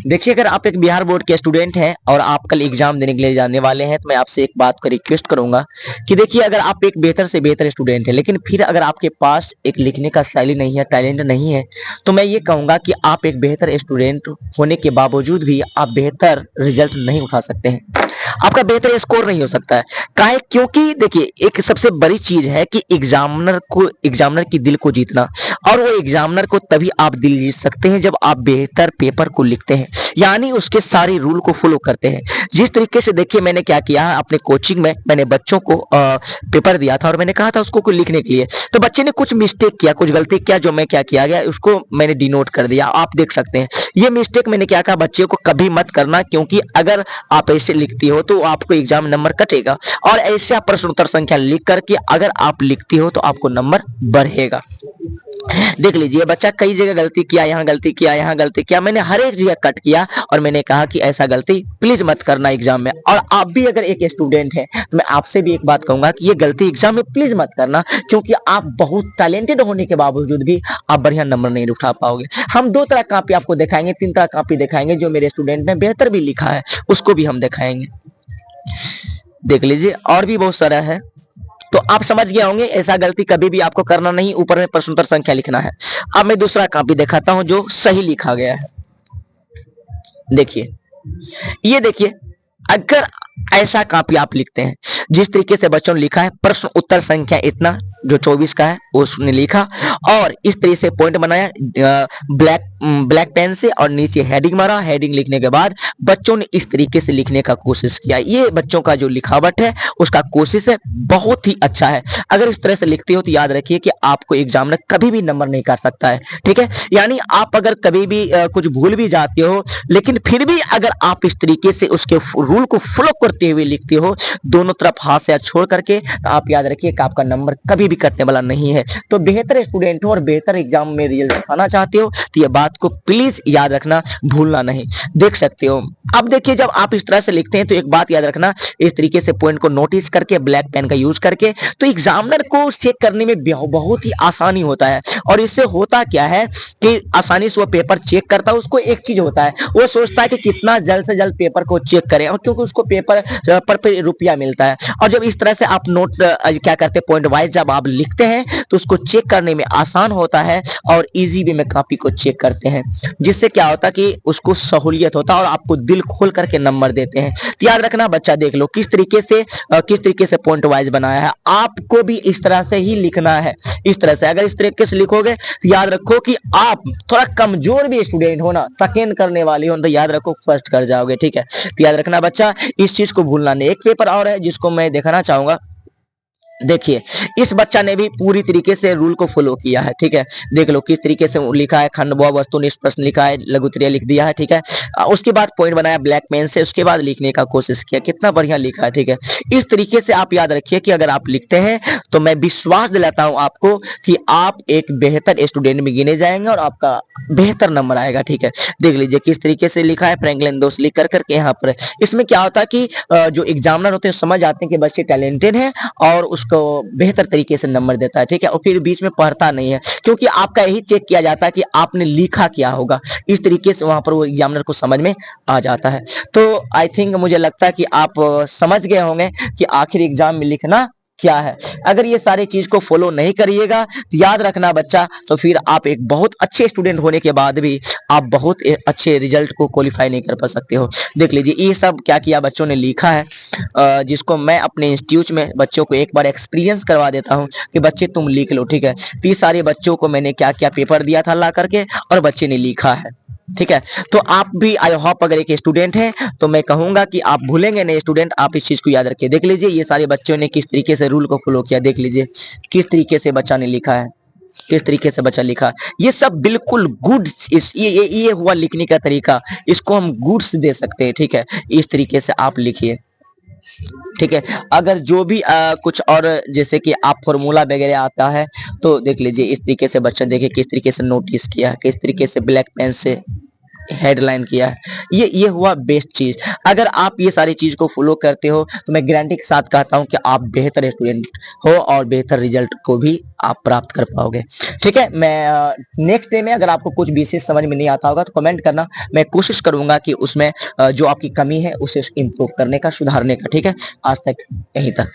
देखिए, अगर आप एक बिहार बोर्ड के स्टूडेंट हैं और आप कल एग्जाम देने के लिए जाने वाले हैं, तो मैं आपसे एक बात का रिक्वेस्ट करूंगा कि देखिए, अगर आप एक बेहतर से बेहतर स्टूडेंट हैं, लेकिन फिर अगर आपके पास एक लिखने का शैली नहीं है, टैलेंट नहीं है, तो मैं ये कहूंगा कि आप एक बेहतर स्टूडेंट होने के बावजूद भी आप बेहतर रिजल्ट नहीं उठा सकते हैं। आपका बेहतर स्कोर नहीं हो सकता है। काहे? क्योंकि देखिए, एक सबसे बड़ी चीज है कि एग्जामिनर की दिल को जीतना, और वो एग्जामिनर को तभी आप दिल जीत सकते हैं जब आप बेहतर पेपर को लिखते हैं, यानी उसके सारे रूल को फॉलो करते हैं। जिस तरीके से देखिए, मैंने क्या किया है अपने कोचिंग में, मैंने बच्चों को पेपर दिया था और मैंने कहा था उसको कुछ लिखने के लिए, तो बच्चे ने कुछ मिस्टेक किया, कुछ गलती किया, जो मैं क्या किया गया उसको मैंने डिनोट कर दिया। आप देख सकते हैं ये मिस्टेक मैंने क्या कहा, बच्चे को कभी मत करना, क्योंकि अगर आप ऐसे लिखती हो तो आपको एग्जाम नंबर कटेगा, और ऐसे आप प्रश्न उत्तर संख्या लिख करके अगर आप लिखती हो तो आपको नंबर बढ़ेगा। देख लीजिए, बच्चा कई जगह गलती किया, यहाँ गलती किया, यहाँ गलती किया, मैंने हर एक जगह कट किया और मैंने कहा कि ऐसा गलती प्लीज मत करना एग्जाम में। और आप भी अगर एक स्टूडेंट हैं तो मैं आपसे भी एक बात कहूंगा कि ये गलती एग्जाम में प्लीज मत करना, क्योंकि आप बहुत टैलेंटेड होने के बावजूद भी आप बढ़िया नंबर नहीं उठा पाओगे। हम दो तरह कॉपी आपको दिखाएंगे, तीन तरह कॉपी दिखाएंगे, जो मेरे स्टूडेंट ने बेहतर भी लिखा है उसको भी हम दिखाएंगे। देख लीजिए, और भी बहुत सारा है, तो आप समझ गए होंगे ऐसा गलती कभी भी आपको करना नहीं, ऊपर में प्रश्नोत्तर संख्या लिखना है। अब मैं दूसरा कॉपी दिखाता हूं जो सही लिखा गया है। देखिए, ये देखिए, अगर ऐसा कॉपी आप लिखते हैं जिस तरीके से बच्चों ने लिखा है, प्रश्न उत्तर संख्या इतना जो 24 का है उसने लिखा, और इस तरीके से पॉइंट बनाया ब्लैक पेन से, और नीचे हेडिंग मारा, हेडिंग लिखने के बाद बच्चों ने इस तरीके से लिखने का कोशिश किया। ये बच्चों का जो लिखावट है उसका कोशिश है बहुत ही अच्छा है। अगर इस तरह से लिखते हो तो याद रखिए कि आपको एग्जामिनर कभी भी नंबर नहीं काट सकता है, ठीक है। यानी आप अगर कभी भी कुछ भूल भी जाते हो, लेकिन फिर भी अगर आप इस तरीके से उसके रूल को फॉलो करते हुए लिखते हो, दोनों तरफ हाथ से हाथ छोड़ करके, तो आप याद रखिए कि आपका नंबर कभी भी कटने वाला नहीं है। तो बेहतर स्टूडेंट हो और बेहतर एग्जाम में रिजल्ट दिखाना चाहते हो तो ये बात को प्लीज याद रखना, भूलना नहीं। देख सकते हो, अब देखिए, जब आप इस तरह से लिखते हैं तो एक बात याद रखना, इस तरीके से पॉइंट को नोटिस करके ब्लैक पेन का यूज करके, तो एग्जामिनर को चेक करने में बहुत ही आसानी होता है। और इससे होता क्या है कि आसानी से वो पेपर चेक करता है। उसको एक चीज होता है, वो सोचता है कि कितना जल्द से जल्द पेपर को चेक करें, और क्योंकि उसको पेपर पर रुपया मिलता है। और जब इस तरह से आप नोट क्या करते हैं, पॉइंट वाइज जब आप लिखते हैं तो उसको चेक करने में आसान होता है, और इजी वे में कॉपी को चेक करते हैं, जिससे क्या होता है कि उसको सहूलियत होता है और आपको दिल खोल करके नंबर देते हैं। तो याद रखना बच्चा, देख लो किस तरीके से पॉइंट वाइज बनाया है। आपको भी इस तरह से ही लिखना है। इस तरह से अगर इस तरीके से लिखोगे तो याद रखो कि आप थोड़ा कमजोर भी स्टूडेंट हो ना, सेकेंड करने वाली हो, तो याद रखो फर्स्ट कर जाओगे, ठीक है। तो याद रखना बच्चा, इस चीज को भूलना नहीं। एक पेपर और है जिसको मैं दिखाना चाहूंगा। देखिए, इस बच्चा ने भी पूरी तरीके से रूल को फॉलो किया है, ठीक है। देख लो किस तरीके से लिखा है, खंड व वस्तुनिष्ठ प्रश्न लिखा है, लघुत्तरीय लिख दिया है, ठीक है। उसके बाद पॉइंट बनाया ब्लैक पेन से, उसके बाद लिखने का कोशिश किया, कितना बढ़िया लिखा है, ठीक है। इस तरीके से आप याद रखिए कि अगर आप लिखते हैं तो मैं विश्वास दिलाता हूं आपको कि आप एक बेहतर स्टूडेंट में गिने जाएंगे और आपका बेहतर नंबर आएगा, ठीक है। देख लीजिए किस तरीके से लिखा है, फ्रैंकलिन दोस्त लिख कर करके यहाँ पर। इसमें क्या होता है कि जो एग्जामिनर होते हैं समझ आते हैं कि बच्चे टैलेंटेड हैं और उसको बेहतर तरीके से नंबर देता है, ठीक है। और फिर बीच में पढ़ता नहीं है, क्योंकि आपका यही चेक किया जाता है कि आपने लिखा क्या होगा। इस तरीके से वहां पर वो एग्जामिनर को समझ में आ जाता है। तो आई थिंक, मुझे लगता है कि आप समझ गए होंगे कि आखिर एग्जाम में लिखना क्या है। अगर ये सारी चीज को फॉलो नहीं करिएगा तो याद रखना बच्चा, तो फिर आप एक बहुत अच्छे स्टूडेंट होने के बाद भी आप बहुत अच्छे रिजल्ट को क्वालिफाई नहीं कर पा सकते हो। देख लीजिए, ये सब क्या किया बच्चों ने लिखा है, जिसको मैं अपने इंस्टीट्यूट में बच्चों को एक बार एक्सपीरियंस करवा देता हूँ कि बच्चे तुम लिख लो, ठीक है। 30 सारे बच्चों को मैंने क्या क्या पेपर दिया था ला करके, और बच्चे ने लिखा है, ठीक है। तो आप भी आई होप अगर एक स्टूडेंट हैं तो मैं कहूंगा कि आप भूलेंगे नहीं स्टूडेंट, आप इस चीज को याद रखिए। देख लीजिए, ये सारे बच्चों ने किस तरीके से रूल को फॉलो किया, देख लीजिए किस तरीके से बच्चा ने लिखा है, किस तरीके से बच्चा लिखा। ये सब बिल्कुल गुड, ये हुआ लिखने का तरीका, इसको हम गुड्स दे सकते हैं, ठीक है। इस तरीके से आप लिखिए, ठीक है। अगर जो भी कुछ और जैसे कि आप फॉर्मूला वगैरह आता है तो देख लीजिए, इस तरीके से बच्चा देखिए किस तरीके से नोटिस किया है, किस तरीके से ब्लैक पेन से हेडलाइन किया है। ये हुआ बेस्ट चीज। अगर आप ये सारी चीज को फॉलो करते हो तो मैं गारंटी के साथ कहता हूं कि आप बेहतर स्टूडेंट हो और बेहतर रिजल्ट को भी आप प्राप्त कर पाओगे। ठीक है, मैं नेक्स्ट डे में अगर आपको कुछ विशेष समझ में नहीं आता होगा तो कमेंट करना, मैं कोशिश करूंगा कि उसमें जो आपकी कमी है उसे इम्प्रूव करने का, सुधारने का। ठीक है, आज तक यहीं तक।